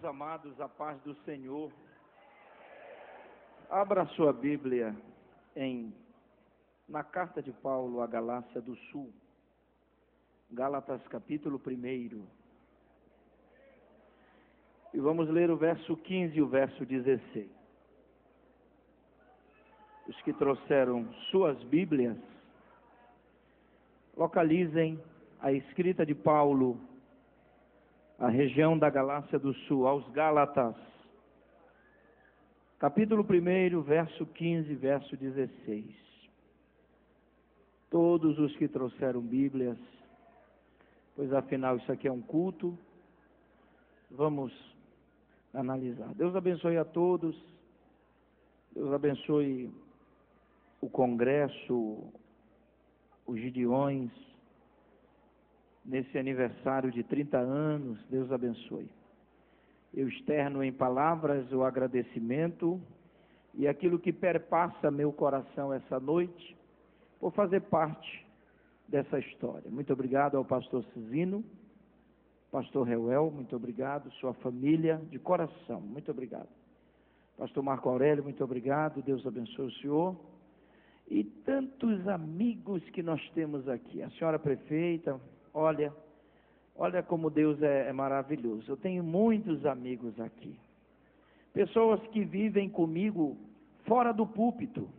amados, a paz do Senhor. Abra sua Bíblia na carta de Paulo à Galácia do Sul, Gálatas capítulo 1. E vamos ler o verso 15 e o verso 16. Os que trouxeram suas Bíblias, localizem a escrita de Paulo à região da Galácia do Sul, aos Gálatas, capítulo 1, verso 15, verso 16. Todos os que trouxeram Bíblias, pois afinal isso aqui é um culto, vamos analisar. Deus abençoe a todos, Deus abençoe o Congresso, os Gideões, nesse aniversário de 30 anos, Deus abençoe. Eu externo em palavras o agradecimento e aquilo que perpassa meu coração essa noite, por fazer parte dessa história. Muito obrigado ao pastor Cizino, pastor Reuel, muito obrigado, sua família, de coração, muito obrigado. Pastor Marco Aurélio, muito obrigado, Deus abençoe o senhor. E tantos amigos que nós temos aqui. A senhora prefeita, olha como Deus é maravilhoso. Eu tenho muitos amigos aqui. Pessoas que vivem comigo fora do púlpito.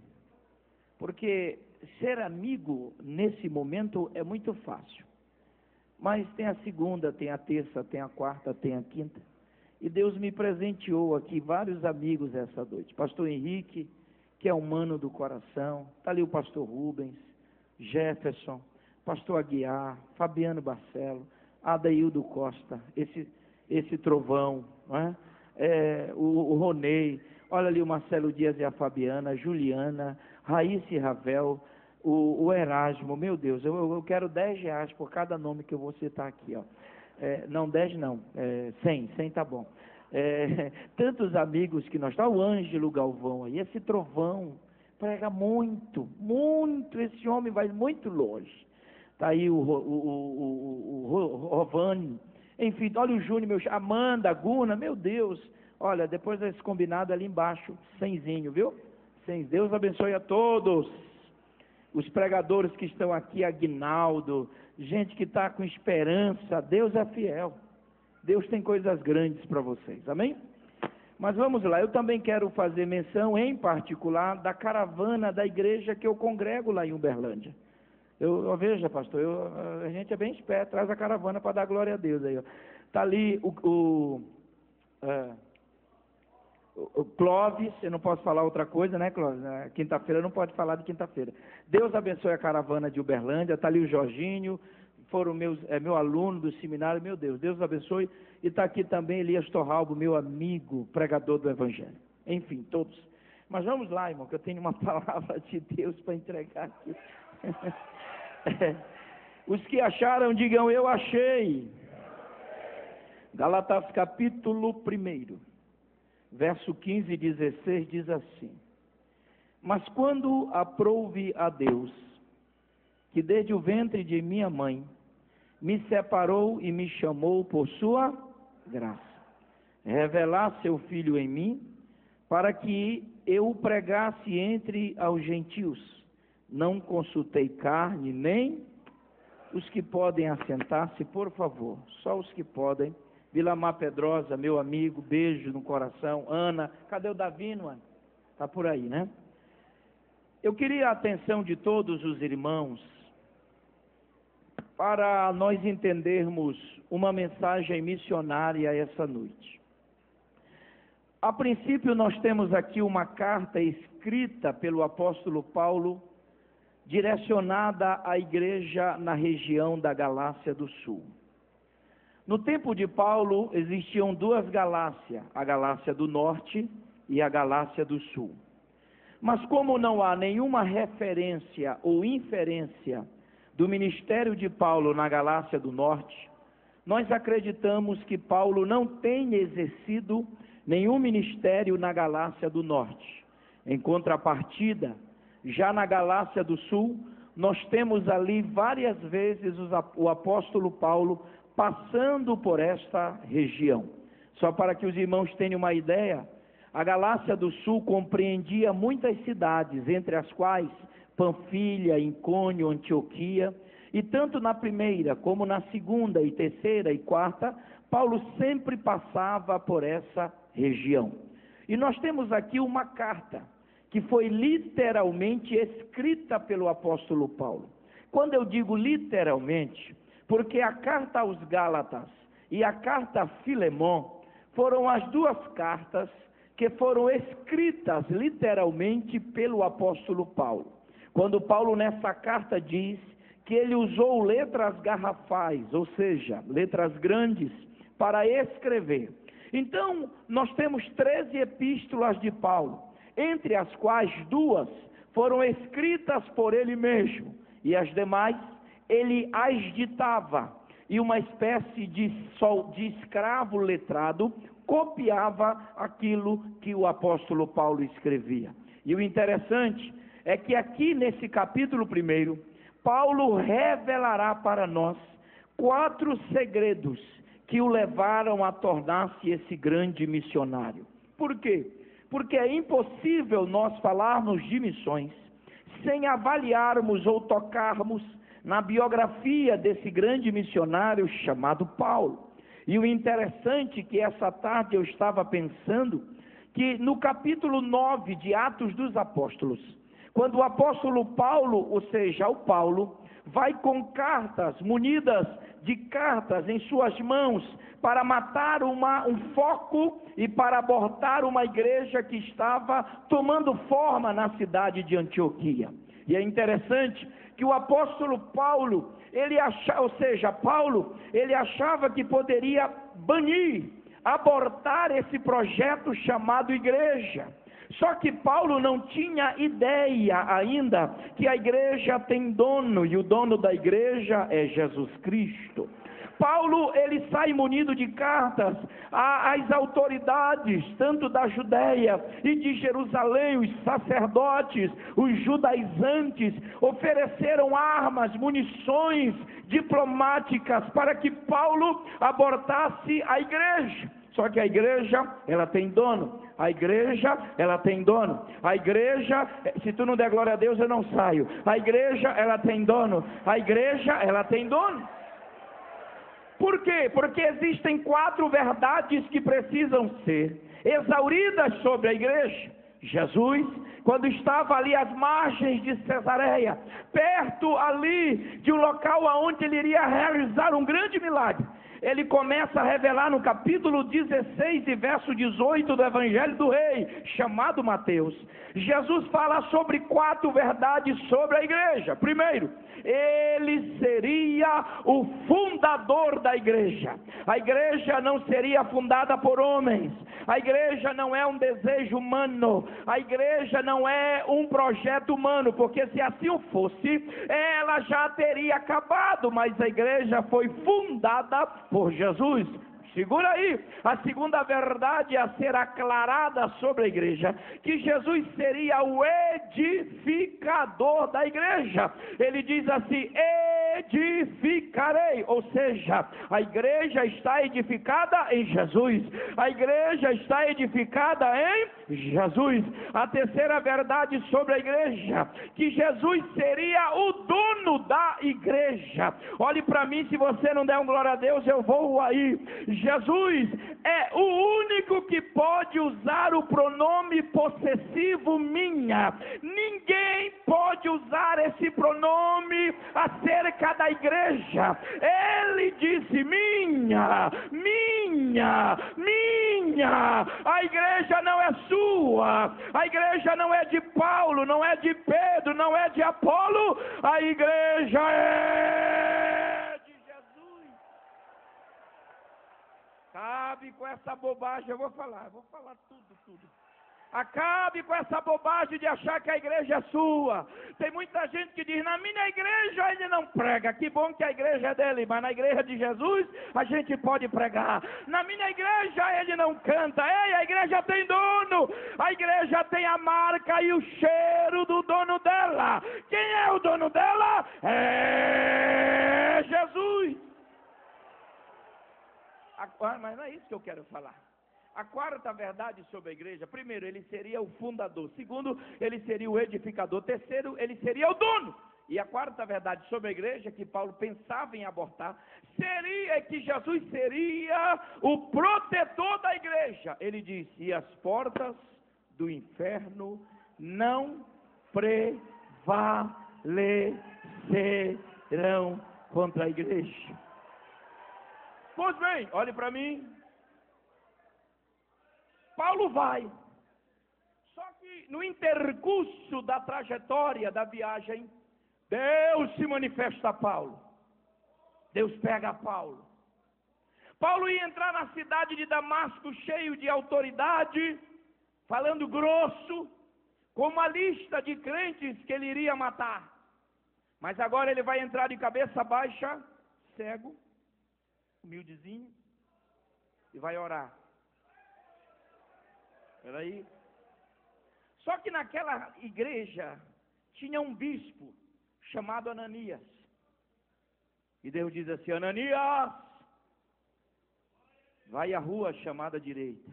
Porque ser amigo nesse momento é muito fácil. Mas tem a segunda, tem a terça, tem a quarta, tem a quinta. E Deus me presenteou aqui vários amigos essa noite. Pastor Henrique, que é humano do coração. Está ali o pastor Rubens, Jefferson, pastor Aguiar, Fabiano Barcelo, Adaildo Costa, esse trovão, não é? O Ronei, olha ali o Marcelo Dias e a Fabiana, a Juliana, Raíssa e Ravel, o Erasmo, meu Deus, eu quero R$10 por cada nome que eu vou citar aqui, ó. Não, 10 não, 100 tá bom. Tantos amigos que nós temos, o Ângelo Galvão aí, esse trovão prega muito, esse homem vai muito longe. Está aí o Rovani, enfim, olha o Júnior, Amanda, Guna, meu Deus, olha, depois desse combinado ali embaixo, 100zinho, viu? 100, Deus abençoe a todos, os pregadores que estão aqui, Aguinaldo, gente que está com esperança, Deus é fiel, Deus tem coisas grandes para vocês, amém? Mas vamos lá, eu também quero fazer menção, em particular, da caravana da igreja que eu congrego lá em Uberlândia. Veja, pastor, a gente é bem esperto, traz a caravana para dar glória a Deus aí, ó. Está ali o Clóvis, eu não posso falar outra coisa, né, Clóvis? Quinta-feira não pode falar de quinta-feira. Deus abençoe a caravana de Uberlândia, está ali o Jorginho, foram meu aluno do seminário, meu Deus, Deus abençoe. E está aqui também Elias Torralbo, meu amigo, pregador do Evangelho. Enfim, todos. Mas vamos lá, irmão, que eu tenho uma palavra de Deus para entregar aqui. Os que acharam, digam, eu achei. Gálatas capítulo 1, verso 15 e 16 diz assim: mas quando aprouve a Deus, que desde o ventre de minha mãe me separou e me chamou por sua graça, revelar seu Filho em mim, para que eu o pregasse entre aos gentios. Não consultei carne, nem os que podem assentar-se, por favor, só os que podem. Vilamar Pedrosa, meu amigo, beijo no coração. Ana, cadê o Davino? Está por aí, né? Eu queria a atenção de todos os irmãos para nós entendermos uma mensagem missionária essa noite. A princípio, nós temos aqui uma carta escrita pelo apóstolo Paulo, direcionada à igreja na região da Galácia do Sul. No tempo de Paulo, existiam duas Galácias, a Galácia do Norte e a Galácia do Sul. Mas como não há nenhuma referência ou inferência do ministério de Paulo na Galácia do Norte, nós acreditamos que Paulo não tem exercido nenhum ministério na Galácia do Norte. Em contrapartida, já na Galácia do Sul, nós temos ali várias vezes o apóstolo Paulo passando por esta região. Só para que os irmãos tenham uma ideia, a Galácia do Sul compreendia muitas cidades, entre as quais Panfilha, Icônio, Antioquia, e tanto na primeira como na segunda e terceira e quarta, Paulo sempre passava por essa região. E nós temos aqui uma carta que foi literalmente escrita pelo apóstolo Paulo. Quando eu digo literalmente, porque a carta aos Gálatas e a carta a Filemon foram as duas cartas que foram escritas literalmente pelo apóstolo Paulo. Quando Paulo nessa carta diz que ele usou letras garrafais, ou seja, letras grandes, para escrever. Então, nós temos 13 epístolas de Paulo, entre as quais 2 foram escritas por ele mesmo, e as demais ele as ditava, e uma espécie de escravo letrado copiava aquilo que o apóstolo Paulo escrevia. E o interessante é que aqui nesse capítulo 1, Paulo revelará para nós 4 segredos que o levaram a tornar-se esse grande missionário. Por quê? Porque é impossível nós falarmos de missões sem avaliarmos ou tocarmos na biografia desse grande missionário chamado Paulo. E o interessante é que essa tarde eu estava pensando que no capítulo 9 de Atos dos Apóstolos, quando o apóstolo Paulo, ou seja, o Paulo, vai com cartas, munidas de cartas em suas mãos, para matar um foco e para abortar uma igreja que estava tomando forma na cidade de Antioquia. E é interessante que o apóstolo Paulo, ele achava que poderia banir, abortar esse projeto chamado igreja. Só que Paulo não tinha ideia ainda que a igreja tem dono, e o dono da igreja é Jesus Cristo. Paulo, ele sai munido de cartas às autoridades, tanto da Judéia e de Jerusalém. Os sacerdotes, os judaizantes, ofereceram armas, munições diplomáticas para que Paulo abortasse a igreja. Só que a igreja, ela tem dono. A igreja, ela tem dono. A igreja, se tu não der glória a Deus, eu não saio. A igreja, ela tem dono. A igreja, ela tem dono. Por quê? Porque existem 4 verdades que precisam ser exauridas sobre a igreja. Jesus, quando estava ali às margens de Cesareia, perto ali de um local onde ele iria realizar um grande milagre, ele começa a revelar no capítulo 16 e verso 18 do Evangelho do Rei, chamado Mateus. Jesus fala sobre 4 verdades sobre a igreja. Primeiro, ele seria o fundador da igreja. A igreja não seria fundada por homens. A igreja não é um desejo humano. A igreja não é um projeto humano, porque se assim o fosse, ela já teria acabado. Mas a igreja foi fundada por Jesus. Segura aí, a segunda verdade a ser aclarada sobre a igreja, que Jesus seria o edificador da igreja. Ele diz assim: edificarei, ou seja, a igreja está edificada em Jesus, a igreja está edificada em Jesus. A terceira verdade sobre a igreja, que Jesus seria o dono da igreja. Olhe para mim, se você não der um glória a Deus, eu vou aí. Jesus é o único que pode usar o pronome possessivo minha. Ninguém pode usar esse pronome acerca da igreja. Ele disse minha, minha, minha. A igreja não é sua. A igreja não é de Paulo, não é de Pedro, não é de Apolo. A igreja é de Jesus. Acabe com essa bobagem, eu vou falar tudo. Acabe com essa bobagem de achar que a igreja é sua. Tem muita gente que diz: na minha igreja ele não prega. Que bom que a igreja é dele, mas na igreja de Jesus a gente pode pregar. Na minha igreja ele não canta. Ei, a igreja tem dono. A igreja tem a marca e o cheiro do dono dela. Quem é o dono dela? É Jesus. Mas não é isso que eu quero falar. A quarta verdade sobre a igreja: primeiro, ele seria o fundador. Segundo, ele seria o edificador. Terceiro, ele seria o dono. E a quarta verdade sobre a igreja, que Paulo pensava em abordar, seria que Jesus seria o protetor da igreja. Ele disse: e as portas do inferno não prevalecerão contra a igreja. Pois bem, olhe para mim. Paulo vai. Só que no intercurso da trajetória da viagem, Deus se manifesta a Paulo. Deus pega Paulo. Paulo ia entrar na cidade de Damasco cheio de autoridade, falando grosso, com uma lista de crentes que ele iria matar. Mas agora ele vai entrar de cabeça baixa, cego, humildezinho, e vai orar. Espera aí. Só que naquela igreja tinha um bispo chamado Ananias. E Deus diz assim: Ananias, vai à rua chamada direita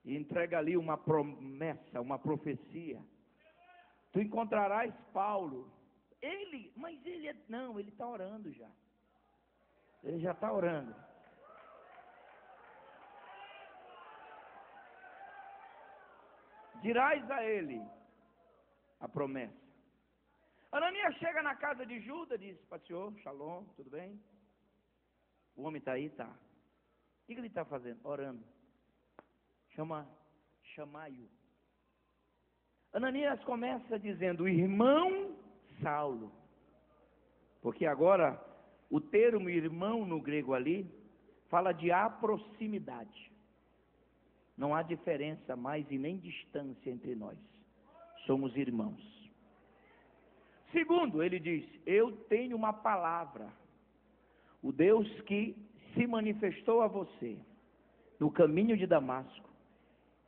e entrega ali uma promessa, uma profecia. Tu encontrarás Paulo. Mas ele está orando já. Ele já está orando. Dirás a ele a promessa. Ananias chega na casa de Judas, diz: Pastor, shalom, tudo bem? O homem está aí? Tá. O que ele está fazendo? Orando. Chamai-o. Ananias começa dizendo: irmão Saulo. Porque agora o termo irmão no grego ali fala de aproximidade. Não há diferença mais e nem distância entre nós. Somos irmãos. Segundo, ele diz: eu tenho uma palavra. O Deus que se manifestou a você no caminho de Damasco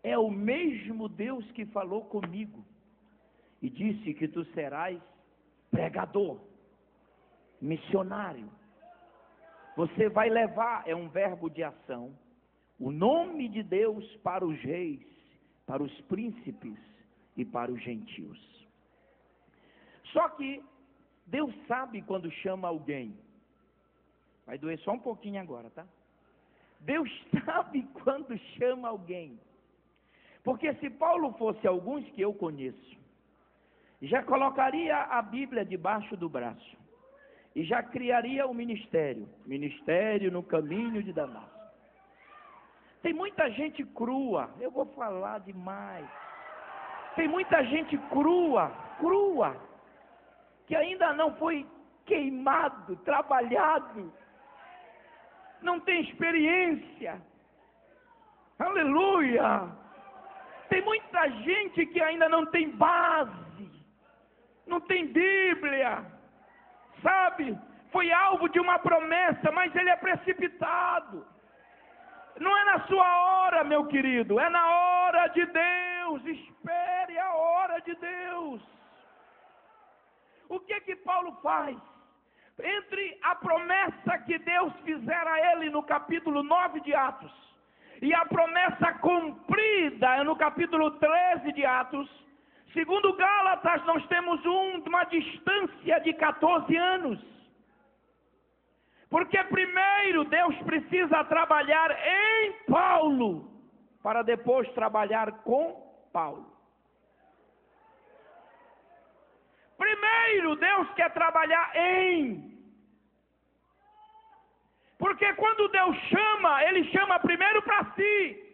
é o mesmo Deus que falou comigo e disse que tu serás pregador, missionário. Você vai levar, é um verbo de ação, o nome de Deus para os reis, para os príncipes e para os gentios. Só que Deus sabe quando chama alguém. Vai doer só um pouquinho agora, tá? Deus sabe quando chama alguém. Porque se Paulo fosse alguns que eu conheço, já colocaria a Bíblia debaixo do braço e já criaria o ministério no caminho de Damasco. Tem muita gente crua, eu vou falar demais. Tem muita gente crua, que ainda não foi queimado, trabalhado, não tem experiência. Aleluia! Tem muita gente que ainda não tem base, não tem Bíblia, sabe? Foi alvo de uma promessa, mas ele é precipitado. Não é na sua hora, meu querido, é na hora de Deus. Espere a hora de Deus. O que Paulo faz? Entre a promessa que Deus fizera a ele no capítulo 9 de Atos e a promessa cumprida no capítulo 13 de Atos, segundo Gálatas, nós temos uma distância de 14 anos. Porque primeiro Deus precisa trabalhar em Paulo, para depois trabalhar com Paulo. Primeiro Deus quer trabalhar em. Porque quando Deus chama, Ele chama primeiro para si.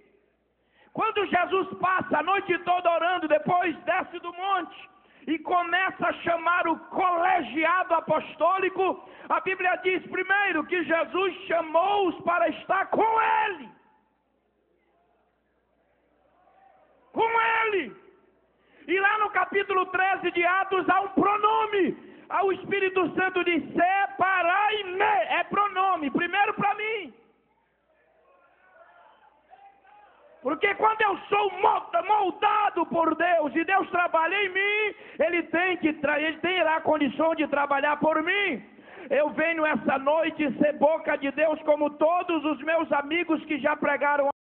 Quando Jesus passa a noite toda orando, depois desce do monte e começa a chamar o colegiado apostólico, a Bíblia diz primeiro que Jesus chamou-os para estar com Ele. Com Ele. E lá no capítulo 13 de Atos há um pronome. O Espírito Santo diz: separai-me. É pronome, primeiro para mim. Porque quando eu sou moldado por Deus e Deus trabalha em mim, Ele tem lá a condição de trabalhar por mim. Eu venho essa noite ser boca de Deus como todos os meus amigos que já pregaram